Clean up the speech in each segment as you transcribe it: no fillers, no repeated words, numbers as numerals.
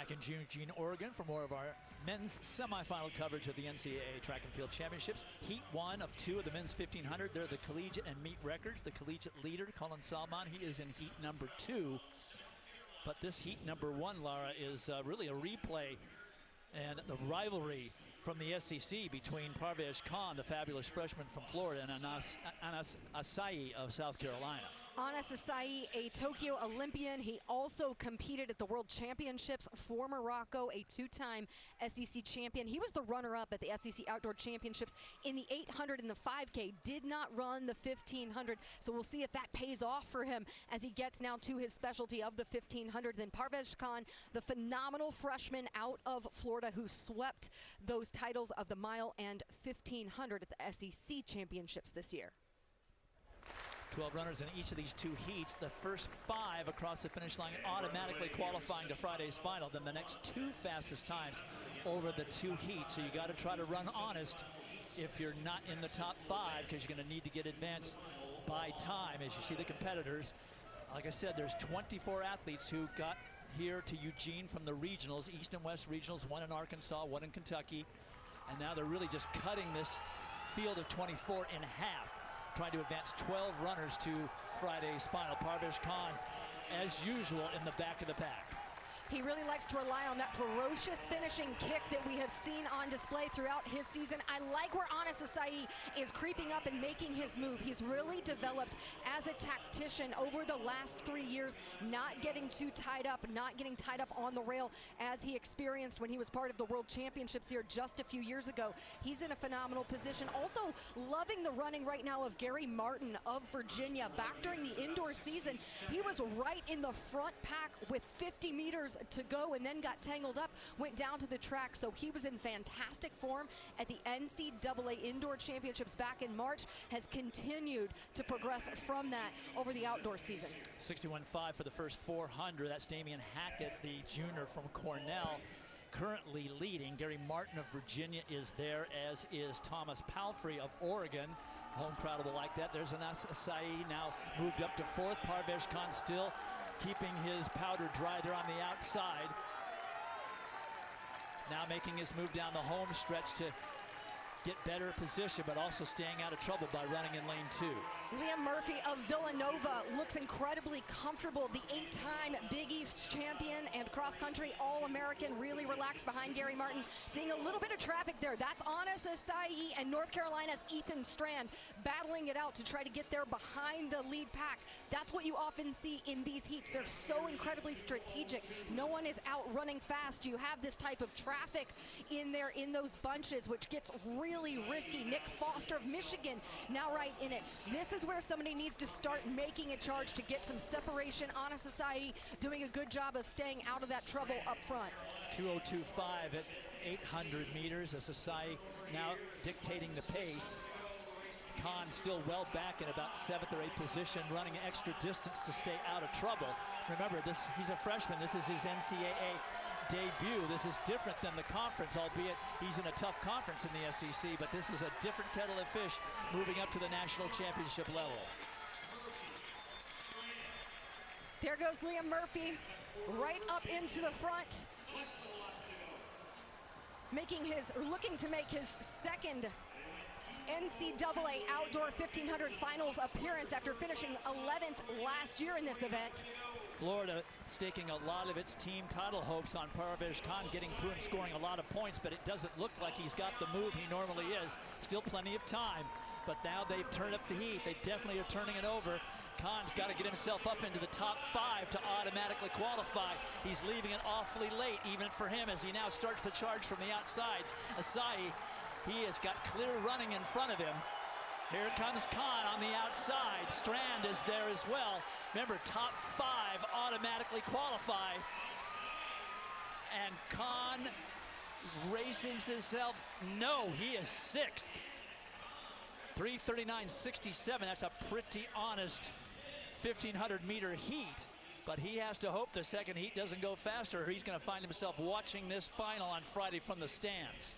Back in Eugene, Oregon for more of our men's semifinal coverage of the NCAA Track and Field Championships. Heat 1 of 2 of the men's 1500. They're the collegiate and meet records. The collegiate leader, Colin Salmon, he is in heat number 2. But this heat number 1, Lara, is really a replay and the rivalry from the SEC between Parvesh Khan, the fabulous freshman from Florida, and Anas Asai of South Carolina. Anas Asai, a Tokyo Olympian. He also competed at the World Championships for Morocco, a 2-time SEC champion. He was the runner-up at the SEC Outdoor Championships in the 800 and the 5K. Did not run the 1500, so we'll see if that pays off for him as he gets now to his specialty of the 1500. Then Parvesh Khan, the phenomenal freshman out of Florida who swept those titles of the mile and 1500 at the SEC Championships this year. 12 runners in each of these 2 heats. The first 5 across the finish line automatically qualifying to Friday's final. Then the next 2 fastest times over the 2 heats. So you got to try to run honest if you're not in the top 5, because you're going to need to get advanced by time. As you see the competitors, like I said, there's 24 athletes who got here to Eugene from the regionals, East and West regionals, 1 in Arkansas, 1 in Kentucky. And now they're really just cutting this field of 24 in half, trying to advance 12 runners to Friday's final. Parvesh Khan, as usual, in the back of the pack. He really likes to rely on that ferocious finishing kick that we have seen on display throughout his season. I like where Anas Asai is creeping up and making his move. He's really developed as a tactician over the last 3 years, not getting too tied up, not getting tied up on the rail as he experienced when he was part of the World Championships here just a few years ago. He's in a phenomenal position. Also loving the running right now of Gary Martin of Virginia. Back during the indoor season, he was right in the front pack with 50 meters to go and then got tangled up, went down to the track. So he was in fantastic form at the NCAA Indoor Championships back in March, has continued to progress from that over the outdoor season. 61.5 for the first 400. That's Damian Hackett, the junior from Cornell, currently leading. Gary Martin of Virginia is there, as is Thomas Palfrey of Oregon. Home crowd will like that. There's Anas Asai now moved up to 4th. Parvesh Khan still keeping his powder dry there on the outside. Now making his move down the home stretch to get better position, but also staying out of trouble by running in lane 2. Liam Murphy of Villanova looks incredibly comfortable. The 8-time Big East champion and cross-country All-American, really relaxed behind Gary Martin. Seeing a little bit of traffic there. That's Anas Asai and North Carolina's Ethan Strand battling it out to try to get there behind the lead pack. That's what you often see in these heats. They're so incredibly strategic. No one is out running fast. You have this type of traffic in there in those bunches, which gets really risky. Nick Foster of Michigan now right in it. This is where somebody needs to start making a charge to get some separation. Anas Asai doing a good job of staying out of that trouble up front. 2:02.5 at 800 meters. Asai now dictating the pace. Khan still well back in about 7th or 8th position, running extra distance to stay out of trouble. Remember, he's a freshman. This is his NCAA debut. This is different than the conference, albeit he's in a tough conference in the SEC, but this is a different kettle of fish moving up to the national championship level. There goes Liam Murphy right up into the front, looking to make his second NCAA Outdoor 1500 Finals appearance after finishing 11th last year in this event. Florida staking a lot of its team title hopes on Parvesh Khan getting through and scoring a lot of points, but it doesn't look like he's got the move he normally is. Still plenty of time, but now they've turned up the heat. They definitely are turning it over. Khan's got to get himself up into the top 5 to automatically qualify. He's leaving it awfully late, even for him, as he now starts the charge from the outside. Asai, he has got clear running in front of him. Here comes Khan on the outside. Strand is there as well. Remember, top 5 automatically qualify. And Khan races himself. No, he is 6th. 3:39.67. That's a pretty honest 1500 meter heat. But he has to hope the second heat doesn't go faster, or he's going to find himself watching this final on Friday from the stands.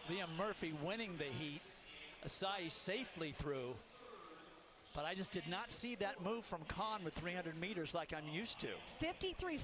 Liam Murphy winning the heat. Asai safely through. But I just did not see that move from Kahn with 300 meters like I'm used to. 53.5,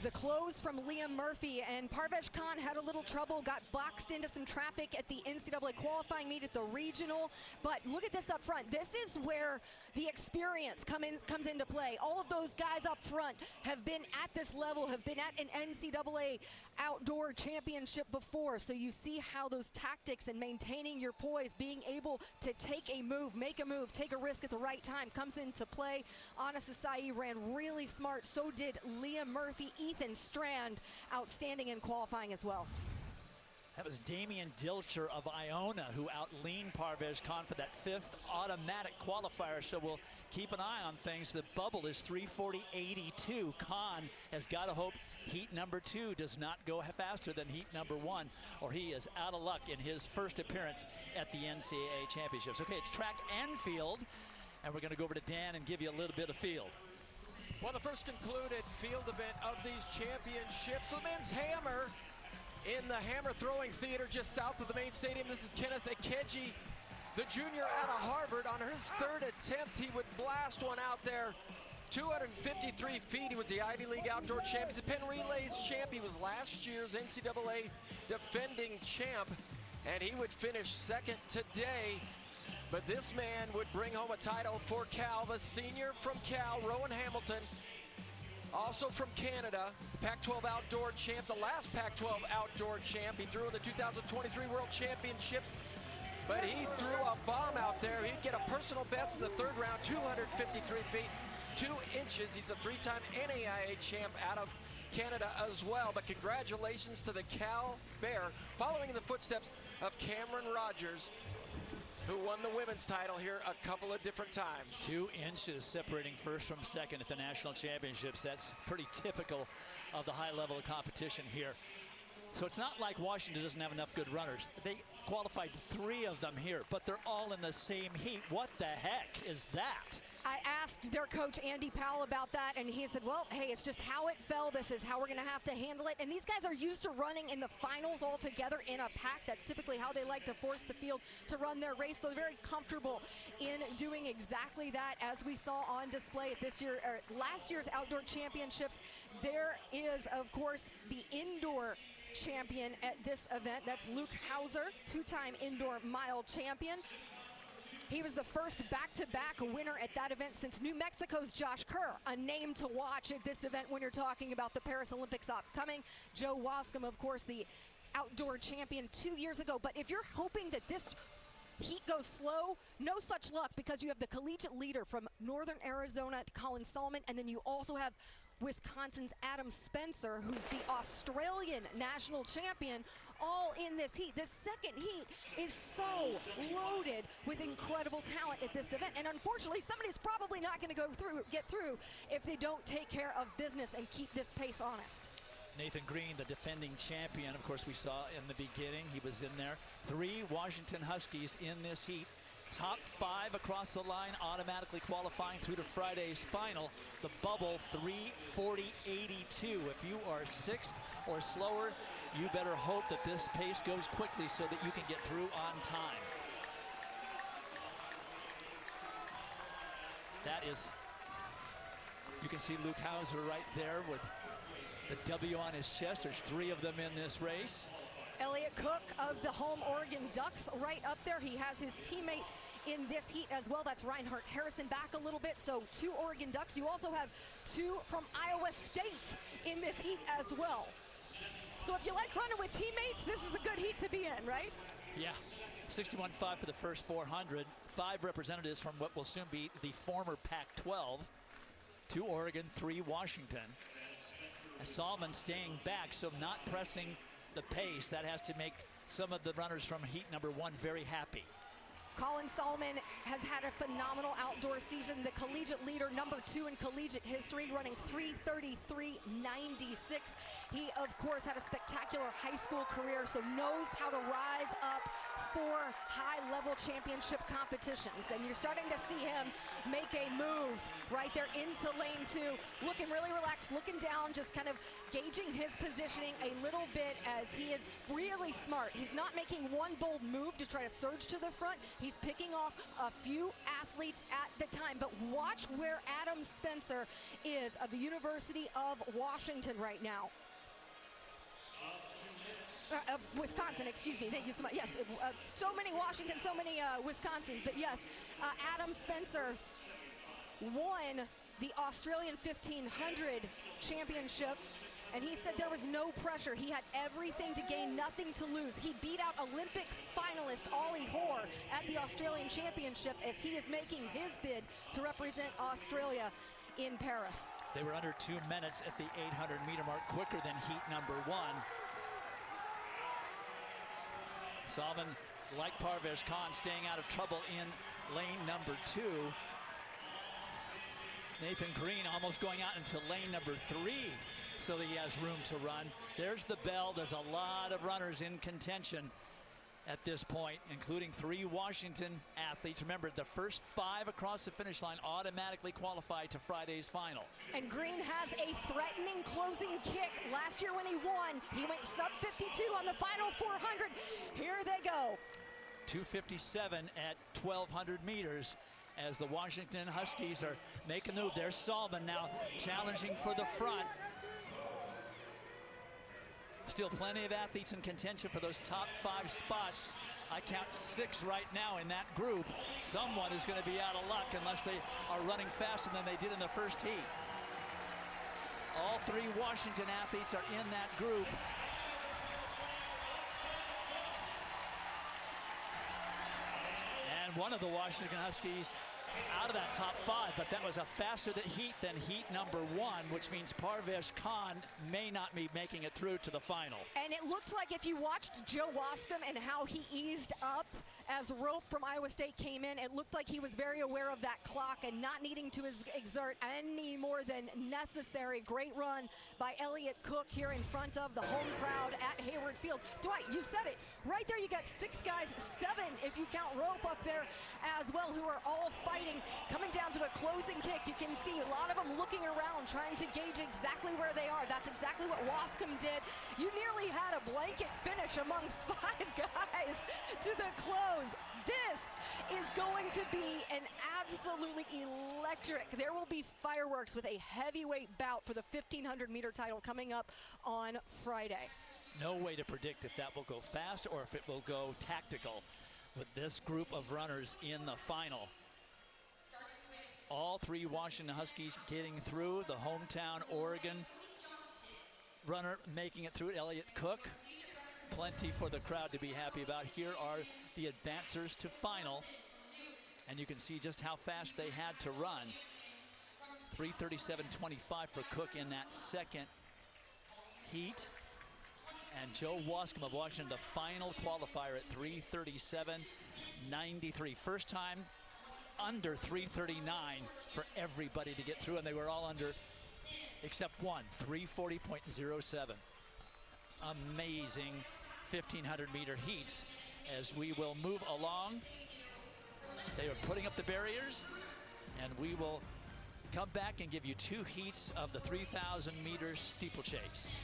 the close from Liam Murphy, and Parvesh Khan had a little trouble, got boxed into some traffic at the NCAA qualifying meet at the regional. But look at this up front. This is where the experience comes into play. All of those guys up front have been at this level, have been at an NCAA outdoor championship before. So you see how those tactics and maintaining your poise, being able to take a move, make a move, take a risk at the right time comes into play. Anas Asai ran really smart. So did Liam Murphy. Ethan Strand, outstanding in qualifying as well. That was Damian Dilcher of Iona who outleaned Parvesh Khan for that 5th automatic qualifier. So we'll keep an eye on things. The bubble is 3:40.82. Khan has got to hope heat number 2 does not go faster than heat number 1, or he is out of luck in his first appearance at the NCAA championships. Okay, it's track and field. And we're going to go over to Dan and give you a little bit of field. Well, the first concluded field event of these championships, the men's hammer in the hammer throwing theater just south of the main stadium. This is Kenneth Akeji, the junior out of Harvard. On his 3rd attempt, he would blast one out there. 253 feet. He was the Ivy League Outdoor Champion, the Penn Relays champ. He was last year's NCAA defending champ, and he would finish 2nd today. But this man would bring home a title for Cal. The senior from Cal, Rowan Hamilton, also from Canada, the Pac-12 outdoor champ, the last Pac-12 outdoor champ. He threw in the 2023 World Championships, but he threw a bomb out there. He'd get a personal best in the 3rd round, 253 feet, 2 inches. He's a 3-time NAIA champ out of Canada as well. But congratulations to the Cal Bear, following in the footsteps of Cameron Rogers, who won the women's title here a couple of different times. 2 inches separating first from second at the national championships. That's pretty typical of the high level of competition here. So it's not like Washington doesn't have enough good runners. They qualified 3 of them here, but they're all in the same heat. What the heck is that? I asked their coach, Andy Powell, about that, and he said, well, hey, it's just how it fell. This is how we're going to have to handle it. And these guys are used to running in the finals all together in a pack. That's typically how they like to force the field to run their race. So they're very comfortable in doing exactly that, as we saw on display at last year's outdoor championships. There is, of course, the indoor champion at this event. That's Luke Hauser, 2-time indoor mile champion. He was the first back-to-back winner at that event since New Mexico's Josh Kerr, a name to watch at this event when you're talking about the Paris Olympics upcoming. Joe Wascom, of course, the outdoor champion 2 years ago. But if you're hoping that this heat goes slow, no such luck, because you have the collegiate leader from Northern Arizona, Colin Solomon, and then you also have Wisconsin's Adam Spencer, who's the Australian national champion, all in this heat. This second heat is so loaded with incredible talent at this event, and unfortunately somebody's probably not going to get through if they don't take care of business and keep this pace honest. Nathan Green, the defending champion, of course, we saw in the beginning. He was in there. 3 Washington Huskies in this heat. Top 5 across the line, automatically qualifying through to Friday's final. The bubble, 3:40.82. If you are 6th or slower, you better hope that this pace goes quickly so that you can get through on time. That is, you can see Luke Hauser right there with the W on his chest. There's 3 of them in this race. Elliott Cook of the home Oregon Ducks right up there. He has his teammate in this heat as well. That's Reinhardt Harrison back a little bit. So 2 Oregon Ducks. You also have 2 from Iowa State in this heat as well. So if you like running with teammates, this is the good heat to be in, right? Yeah. 61.5 for the first 400. 5 representatives from what will soon be the former Pac-12. 2 Oregon, 3 Washington. Solomon staying back, so not pressing the pace. That has to make some of the runners from heat number 1 very happy. Colin Solomon has had a phenomenal outdoor season. The collegiate leader, number 2 in collegiate history, running 3:33.96. He, of course, had a spectacular high school career, so knows how to rise up for high-level championship competitions. And you're starting to see him make a move right there into lane 2, looking really relaxed, looking down, just kind of gauging his positioning a little bit, as he is really smart. He's not making one bold move to try to surge to the front. He's He's picking off a few athletes at the time, but watch where Adam Spencer is of the University of Washington right now. Wisconsin, excuse me, thank you so much. Yes, so many Washington, so many Wisconsins, but yes, Adam Spencer won the Australian 1500 championship, and he said there was no pressure. He had everything to gain, nothing to lose. He beat out Olympic finalist Ollie Hoare at the Australian championship as he is making his bid to represent Australia in Paris. They were under 2 minutes at the 800-meter mark, quicker than heat number 1. Salman, like Parvesh Khan, staying out of trouble in lane number 2. Nathan Green almost going out into lane number 3 so that he has room to run. There's the bell. There's a lot of runners in contention at this point, including 3 Washington athletes. Remember, the first 5 across the finish line automatically qualify to Friday's final. And Green has a threatening closing kick. Last year when he won, he went sub 52 on the final 400. Here they go. 2:57 at 1,200 meters as the Washington Huskies are making the move. There's Salman now challenging for the front. Still plenty of athletes in contention for those top 5 spots. I count 6 right now in that group. Someone is going to be out of luck unless they are running faster than they did in the first heat. All 3 Washington athletes are in that group. And one of the Washington Huskies out of that top 5, but that was a faster heat than heat number 1, which means Parvesh Khan may not be making it through to the final. And it looked like if you watched Joe Wascom and how he eased up as Rope from Iowa State came in, it looked like he was very aware of that clock and not needing to exert any more than necessary. Great run by Elliott Cook here in front of the home crowd at Hayward Field. Dwight, you said it. Right there you got 6 guys, 7 if you count Rope up there as well, who are all fighting. Coming down to a closing kick, you can see a lot of them looking around, trying to gauge exactly where they are. That's exactly what Wascom did. You nearly had a blanket finish among 5 guys to the close. This is going to be an absolutely electric. There will be fireworks with a heavyweight bout for the 1,500-meter title coming up on Friday. No way to predict if that will go fast or if it will go tactical with this group of runners in the final. All 3 Washington Huskies getting through. The hometown Oregon runner making it through, Elliott Cook. Plenty for the crowd to be happy about. Here are the advancers to final. And you can see just how fast they had to run. 3:37.25 for Cook in that second heat. And Joe Wascom of Washington, the final qualifier at 3:37.93. First time under 3:39 for everybody to get through, and they were all under except one, 3:40.07. Amazing 1,500-meter heats as we will move along. They are putting up the barriers, and we will come back and give you 2 heats of the 3,000-meter steeplechase.